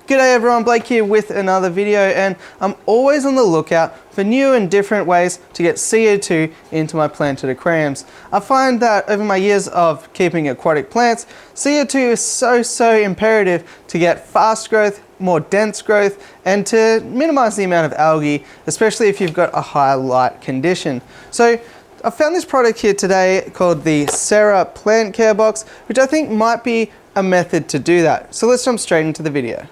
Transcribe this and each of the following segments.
G'day everyone, Blake here with another video, and I'm always on the lookout for new and different ways to get CO2 into my planted aquariums. I find that over my years of keeping aquatic plants, CO2 is so imperative to get fast growth, more dense growth, and to minimize the amount of algae, especially if you've got a high light condition. So I found this product here today called the Sera Plant Care box, which I think might be a method to do that. So let's jump straight into the video.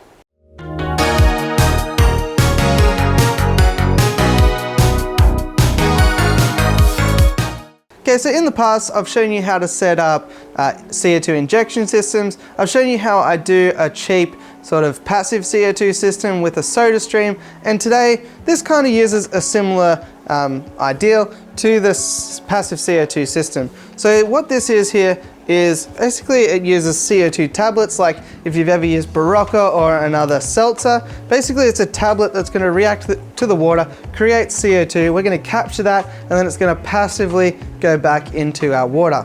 Okay, so in the past, I've shown you how to set up CO2 injection systems. I've shown you how I do a cheap sort of passive CO2 system with a soda stream. And today, this kind of uses a similar ideal to this passive CO2 system. So what this is here is basically it uses CO2 tablets, like if you've ever used Barocca or another seltzer. Basically it's a tablet that's going to react to the water, create CO2, we're going to capture that, and then it's going to passively go back into our water.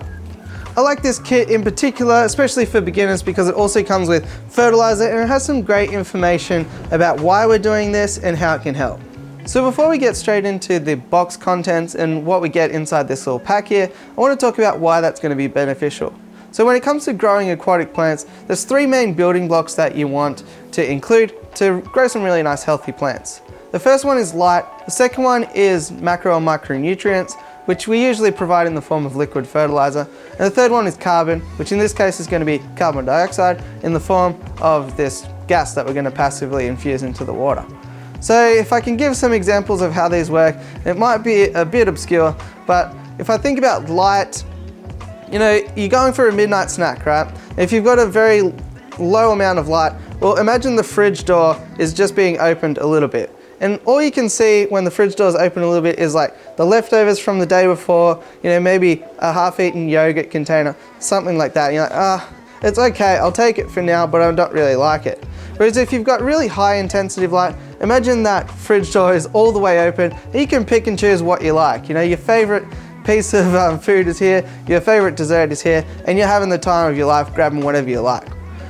I like this kit in particular, especially for beginners, because it also comes with fertiliser and it has some great information about why we're doing this and how it can help. So before we get straight into the box contents and what we get inside this little pack here, I want to talk about why that's going to be beneficial. So when it comes to growing aquatic plants, there's three main building blocks that you want to include to grow some really nice healthy plants. The first one is light, the second one is macro and micronutrients, which we usually provide in the form of liquid fertiliser, and the third one is carbon, which in this case is going to be carbon dioxide in the form of this gas that we're going to passively infuse into the water. So if I can give some examples of how these work, it might be a bit obscure, but if I think about light, you know, you're going for a midnight snack, right? If you've got a very low amount of light, well, imagine the fridge door is just being opened a little bit. And all you can see when the fridge door is open a little bit is like the leftovers from the day before, you know, maybe a half-eaten yogurt container, something like that. And you're like, it's okay, I'll take it for now, but I don't really like it. Whereas if you've got really high intensity of light, imagine that fridge door is all the way open, and you can pick and choose what you like. You know, your favorite piece of food is here, your favorite dessert is here, and you're having the time of your life grabbing whatever you like.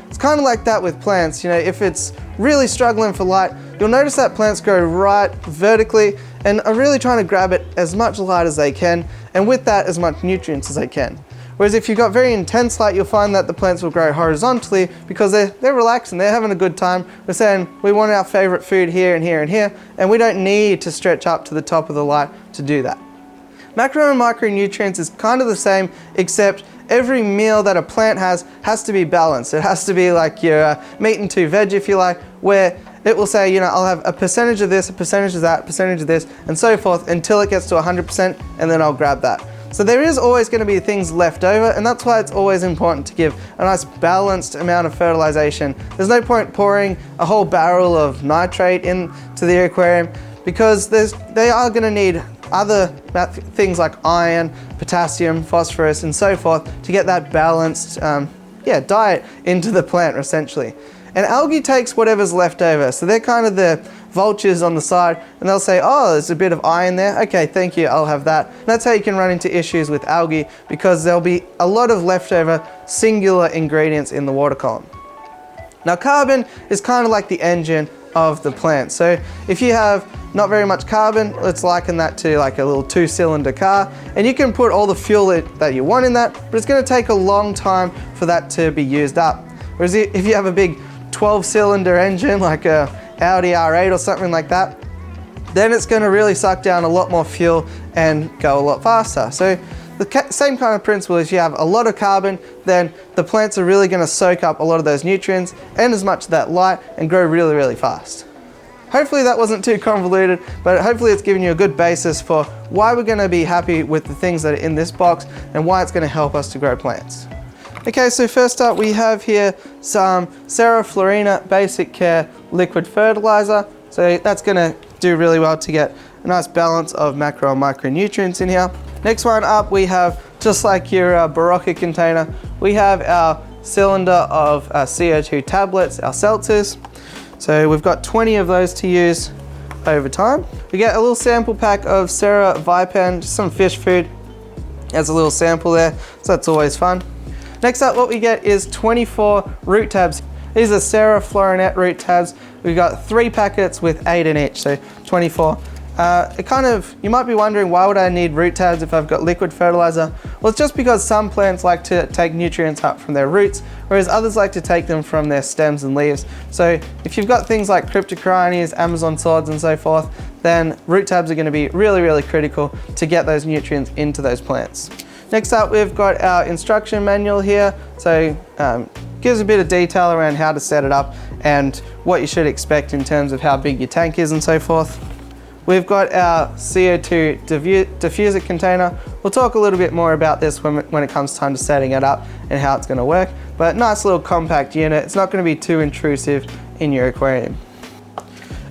It's kind of like that with plants. You know, if it's really struggling for light, you'll notice that plants grow right vertically and are really trying to grab it as much light as they can, and with that as much nutrients as they can. Whereas if you've got very intense light, you'll find that the plants will grow horizontally because they're relaxing, they're having a good time. We're saying we want our favorite food here and here and here, and we don't need to stretch up to the top of the light to do that. Macro and micronutrients is kind of the same, except every meal that a plant has to be balanced. It has to be like your meat and two veg, if you like, where it will say, you know, I'll have a percentage of this, a percentage of that, a percentage of this, and so forth until it gets to 100%, and then I'll grab that. So there is always going to be things left over, and that's why it's always important to give a nice balanced amount of fertilization. There's no point pouring a whole barrel of nitrate into the aquarium, because they are going to need other things like iron, potassium, phosphorus, and so forth to get that balanced diet into the plant, essentially. And algae takes whatever's left over, so they're kind of the vultures on the side, and they'll say, oh, there's a bit of iron there, okay, thank you, I'll have that. And that's how you can run into issues with algae, because there'll be a lot of leftover singular ingredients in the water column. Now carbon is kind of like the engine of the plant. So if you have not very much carbon, let's liken that to like a little 2-cylinder car, and you can put all the fuel that you want in that, but it's going to take a long time for that to be used up. Whereas if you have a big 12-cylinder engine like a Audi R8 or something like that, then it's going to really suck down a lot more fuel and go a lot faster. So the same kind of principle is you have a lot of carbon, then the plants are really going to soak up a lot of those nutrients and as much of that light and grow really fast. Hopefully that wasn't too convoluted, but hopefully it's given you a good basis for why we're going to be happy with the things that are in this box and why it's going to help us to grow plants. Okay, so first up we have here some Sera Basic Care liquid fertiliser. So that's going to do really well to get a nice balance of macro and micronutrients in here. Next one up, we have, just like your Barocca container, we have our cylinder of CO2 tablets, our seltzers. So we've got 20 of those to use over time. We get a little sample pack of Sera Vipan, just some fish food. There's a little sample there, so that's always fun. Next up, what we get is 24 root tabs. These are Sera Florinette root tabs. We've got 3 packets with 8 in each, so 24. You might be wondering, why would I need root tabs if I've got liquid fertilizer? Well, it's just because some plants like to take nutrients up from their roots, whereas others like to take them from their stems and leaves. So if you've got things like cryptocorynes, Amazon swords and so forth, then root tabs are going to be really, really critical to get those nutrients into those plants. Next up, we've got our instruction manual here. So gives a bit of detail around how to set it up and what you should expect in terms of how big your tank is and so forth. We've got our CO2 diffuser container. We'll talk a little bit more about this when it comes time to setting it up and how it's going to work. But nice little compact unit. It's not going to be too intrusive in your aquarium.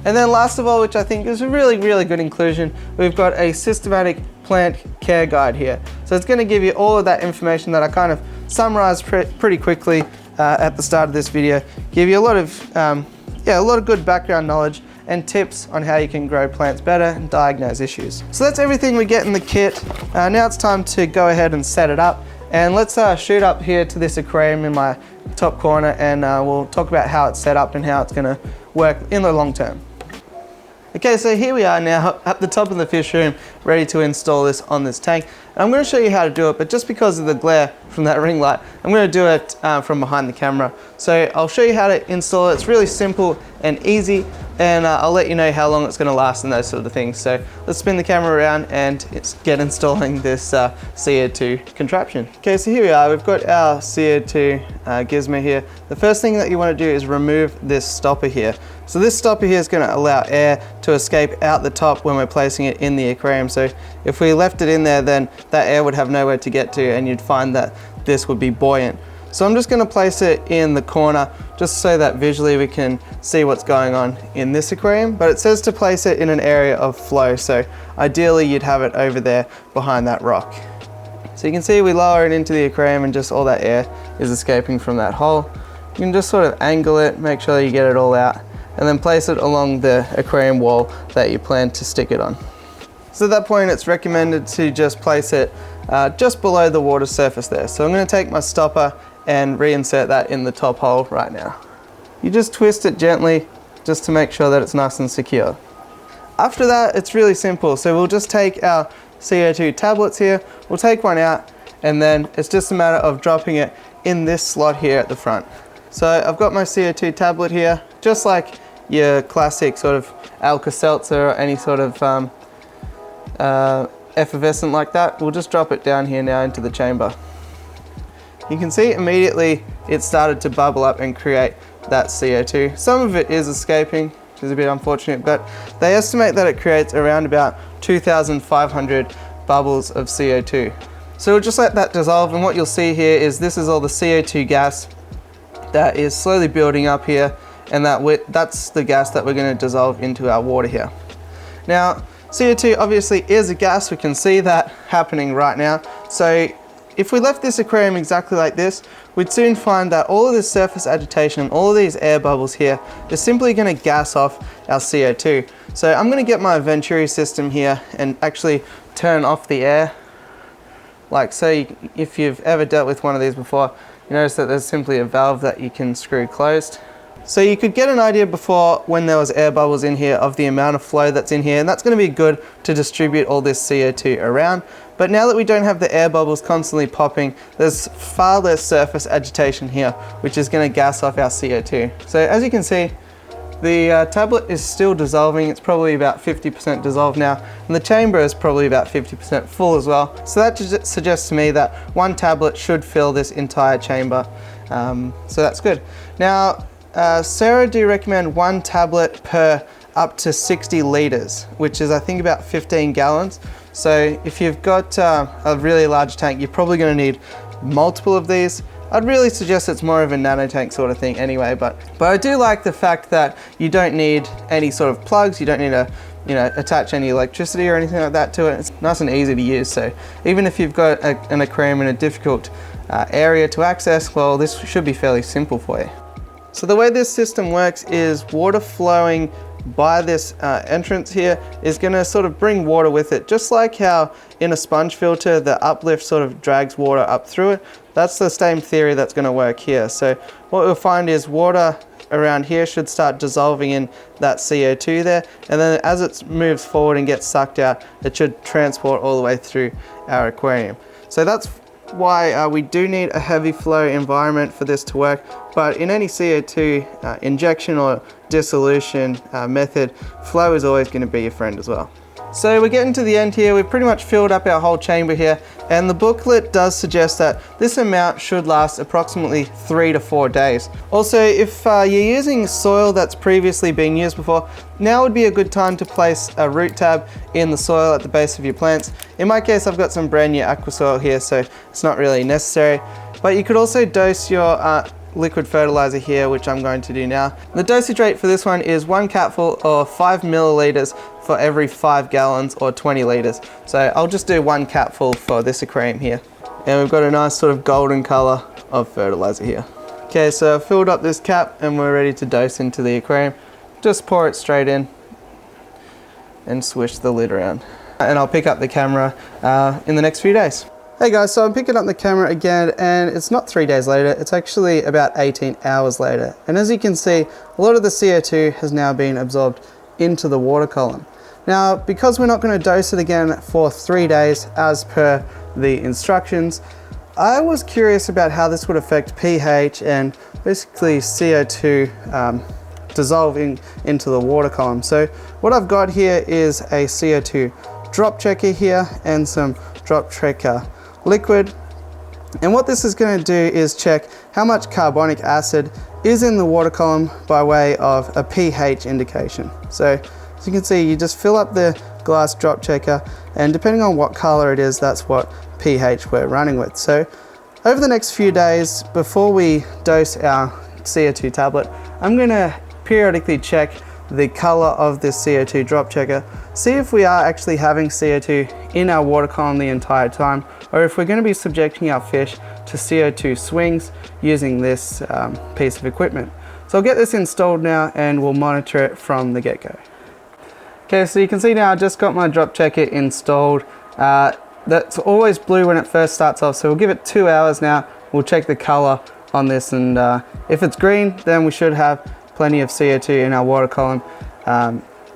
And then last of all, which I think is a really, really good inclusion, we've got a systematic plant care guide here. So it's going to give you all of that information that I kind of summarized pretty quickly at the start of this video. Give you a lot of good background knowledge and tips on how you can grow plants better and diagnose issues. So that's everything we get in the kit. Now it's time to go ahead and set it up. And let's shoot up here to this aquarium in my top corner, and we'll talk about how it's set up and how it's gonna work in the long term. Okay, so here we are now at the top of the fish room, ready to install this on this tank. And I'm going to show you how to do it, but just because of the glare from that ring light, I'm going to do it from behind the camera. So I'll show you how to install it. It's really simple and easy, and I'll let you know how long it's going to last and those sort of things. So let's spin the camera around and get installing this CO2 contraption. Okay, so here we are. We've got our CO2 Gizmo here. The first thing that you want to do is remove this stopper here. So this stopper here is going to allow air to escape out the top when we're placing it in the aquarium. So if we left it in there, then that air would have nowhere to get to, and you'd find that this would be buoyant. So I'm just going to place it in the corner just so that visually we can see what's going on in this aquarium. But it says to place it in an area of flow, so ideally you'd have it over there behind that rock. So you can see we lower it into the aquarium and just all that air is escaping from that hole. You can just sort of angle it, make sure you get it all out, and then place it along the aquarium wall that you plan to stick it on. So at that point, it's recommended to just place it just below the water surface there. So I'm going to take my stopper and reinsert that in the top hole right now. You just twist it gently just to make sure that it's nice and secure. After that, it's really simple. So we'll just take our CO2 tablets here, we'll take one out, and then it's just a matter of dropping it in this slot here at the front. So I've got my CO2 tablet here, just like your classic sort of Alka-Seltzer or any sort of effervescent like that. We'll just drop it down here now into the chamber. You can see immediately it started to bubble up and create that CO2. Some of it is escaping, which is a bit unfortunate, but they estimate that it creates around about 2,500 bubbles of CO2. So we'll just let that dissolve, and what you'll see here is this is all the CO2 gas that is slowly building up here, and that's the gas that we're going to dissolve into our water here. Now, CO2 obviously is a gas. We can see that happening right now. So if we left this aquarium exactly like this, we'd soon find that all of this surface agitation, all of these air bubbles here, is simply going to gas off our CO2. So I'm going to get my Venturi system here and actually turn off the air. Like so, if you've ever dealt with one of these before, you notice that there's simply a valve that you can screw closed. So you could get an idea before, when there was air bubbles in here, of the amount of flow that's in here, and that's going to be good to distribute all this CO2 around. But now that we don't have the air bubbles constantly popping, there's far less surface agitation here, which is going to gas off our CO2. So as you can see, the tablet is still dissolving. It's probably about 50% dissolved now, and the chamber is probably about 50% full as well. So that suggests to me that one tablet should fill this entire chamber. So that's good. Now, Sera do recommend one tablet per up to 60 litres, which is I think about 15 gallons. So if you've got a really large tank, you're probably going to need multiple of these. I'd really suggest it's more of a nano tank sort of thing anyway, but I do like the fact that you don't need any sort of plugs, you don't need to attach any electricity or anything like that to it. It's nice and easy to use, so even if you've got an aquarium in a difficult area to access, well, this should be fairly simple for you. So the way this system works is water flowing by this entrance here is going to sort of bring water with it, just like how in a sponge filter the uplift sort of drags water up through it. That's the same theory that's going to work here. So what we'll find is water around here should start dissolving in that CO2 there, and then as it moves forward and gets sucked out, it should transport all the way through our aquarium. So that's why we do need a heavy flow environment for this to work, but in any CO2 injection or dissolution method, flow is always going to be your friend as well. So we're getting to the end here. We've pretty much filled up our whole chamber here, and the booklet does suggest that this amount should last approximately 3 to 4 days. Also, if you're using soil that's previously been used before, now would be a good time to place a root tab in the soil at the base of your plants. In my case, I've got some brand new aqua soil here, so it's not really necessary. But you could also dose your liquid fertilizer here, which I'm going to do now. The dosage rate for this one is 1 capful or 5 milliliters for every 5 gallons or 20 liters. So I'll just do 1 capful for this aquarium here. And we've got a nice sort of golden color of fertilizer here. Okay, so I've filled up this cap and we're ready to dose into the aquarium. Just pour it straight in and swish the lid around. And I'll pick up the camera in the next few days. Hey guys, so I'm picking up the camera again, and it's not 3 days later, it's actually about 18 hours later. And as you can see, a lot of the CO2 has now been absorbed into the water column. Now, because we're not going to dose it again for 3 days as per the instructions, I was curious about how this would affect pH and basically CO2 dissolving into the water column. So what I've got here is a CO2 drop checker here and some drop checker liquid, and what this is going to do is check how much carbonic acid is in the water column by way of a pH indication. So as you can see, you just fill up the glass drop checker, and depending on what color it is, that's what pH we're running with. So over the next few days before we dose our CO2 tablet, I'm going to periodically check the color of this CO2 drop checker, see if we are actually having CO2 in our water column the entire time, or if we're going to be subjecting our fish to CO2 swings using this piece of equipment. So I'll get this installed now and we'll monitor it from the get-go. Okay, so you can see now I just got my drop checker installed. That's always blue when it first starts off, so we'll give it 2 hours now. We'll check the color on this, and if it's green, then we should have plenty of CO2 in our water column.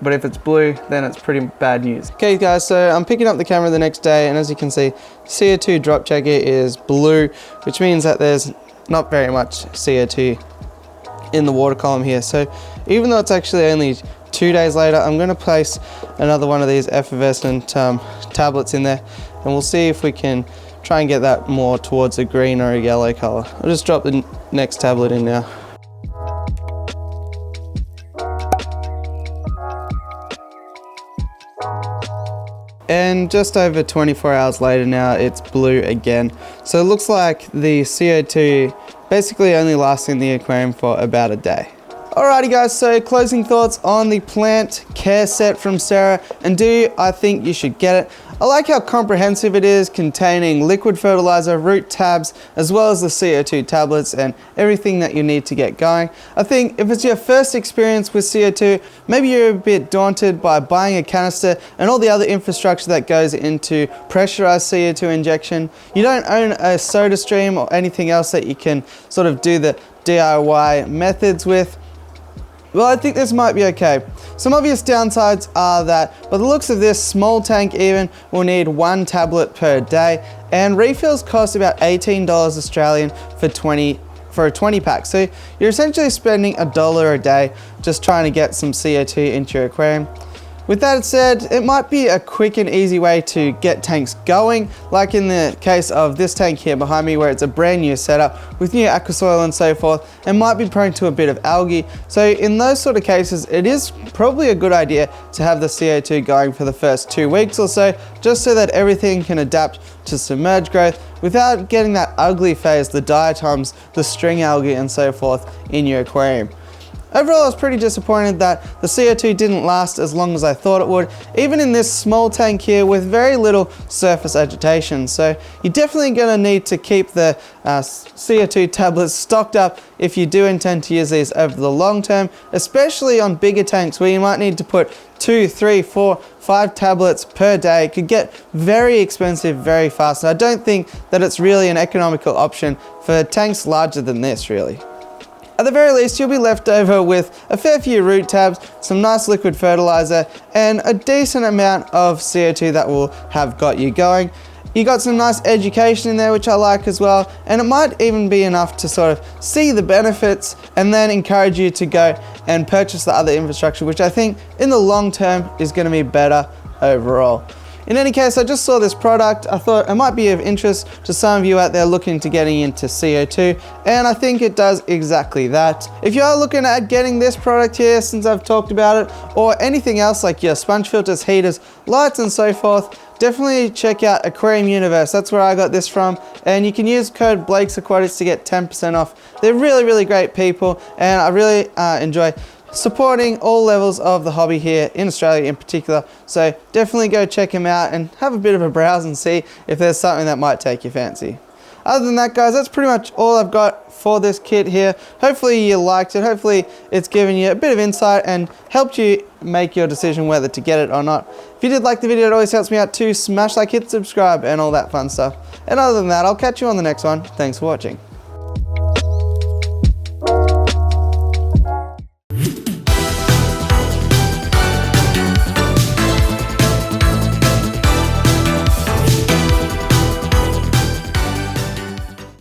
But if it's blue, then it's pretty bad news. Okay guys, so I'm picking up the camera the next day, and as you can see, CO2 drop checker is blue, which means that there's not very much CO2 in the water column here. So even though it's actually only 2 days later, I'm going to place another one of these effervescent tablets in there, and we'll see if we can try and get that more towards a green or a yellow color. I'll just drop the next tablet in now. And just over 24 hours later now, it's blue again. So it looks like the CO2 basically only lasts in the aquarium for about a day. Alrighty guys, so closing thoughts on the plant care set from Sera, and do I think you should get it? I like how comprehensive it is, containing liquid fertilizer, root tabs, as well as the CO2 tablets and everything that you need to get going. I think if it's your first experience with CO2, maybe you're a bit daunted by buying a canister and all the other infrastructure that goes into pressurized CO2 injection. You don't own a soda stream or anything else that you can sort of do the DIY methods with. Well, I think this might be okay. Some obvious downsides are that, by the looks of this small tank even, we'll need 1 tablet per day, and refills cost about $18 Australian for a 20 pack. So you're essentially spending $1 a day just trying to get some CO2 into your aquarium. With that said, it might be a quick and easy way to get tanks going, like in the case of this tank here behind me, where it's a brand new setup with new aqua soil and so forth, and might be prone to a bit of algae. So in those sort of cases, it is probably a good idea to have the CO2 going for the first 2 weeks or so, just so that everything can adapt to submerged growth without getting that ugly phase, the diatoms, the string algae and so forth in your aquarium. Overall, I was pretty disappointed that the CO2 didn't last as long as I thought it would, even in this small tank here with very little surface agitation. So you're definitely going to need to keep the CO2 tablets stocked up if you do intend to use these over the long term, especially on bigger tanks where you might need to put 2, 3, 4, 5 tablets per day. It could get very expensive very fast. And I don't think that it's really an economical option for tanks larger than this, really. At the very least, you'll be left over with a fair few root tabs, some nice liquid fertilizer, and a decent amount of CO2 that will have got you going. You got some nice education in there, which I like as well, and it might even be enough to sort of see the benefits and then encourage you to go and purchase the other infrastructure, which I think in the long term is going to be better overall. In any case, I just saw this product. I thought it might be of interest to some of you out there looking to getting into CO2, and I think it does exactly that. If you are looking at getting this product here, since I've talked about it, or anything else like your sponge filters, heaters, lights and so forth, definitely check out Aquarium Universe. That's where I got this from, and you can use code Blake's Aquatics to get 10% off. They're really, really great people, and I really enjoy supporting all levels of the hobby here in Australia in particular. So definitely go check them out and have a bit of a browse and see if there's something that might take your fancy. Other than that, guys, that's pretty much all I've got for this kit here. Hopefully you liked it. Hopefully it's given you a bit of insight and helped you make your decision whether to get it or not. If you did like the video, it always helps me out to smash like, hit subscribe and all that fun stuff. And other than that, I'll catch you on the next one. Thanks for watching.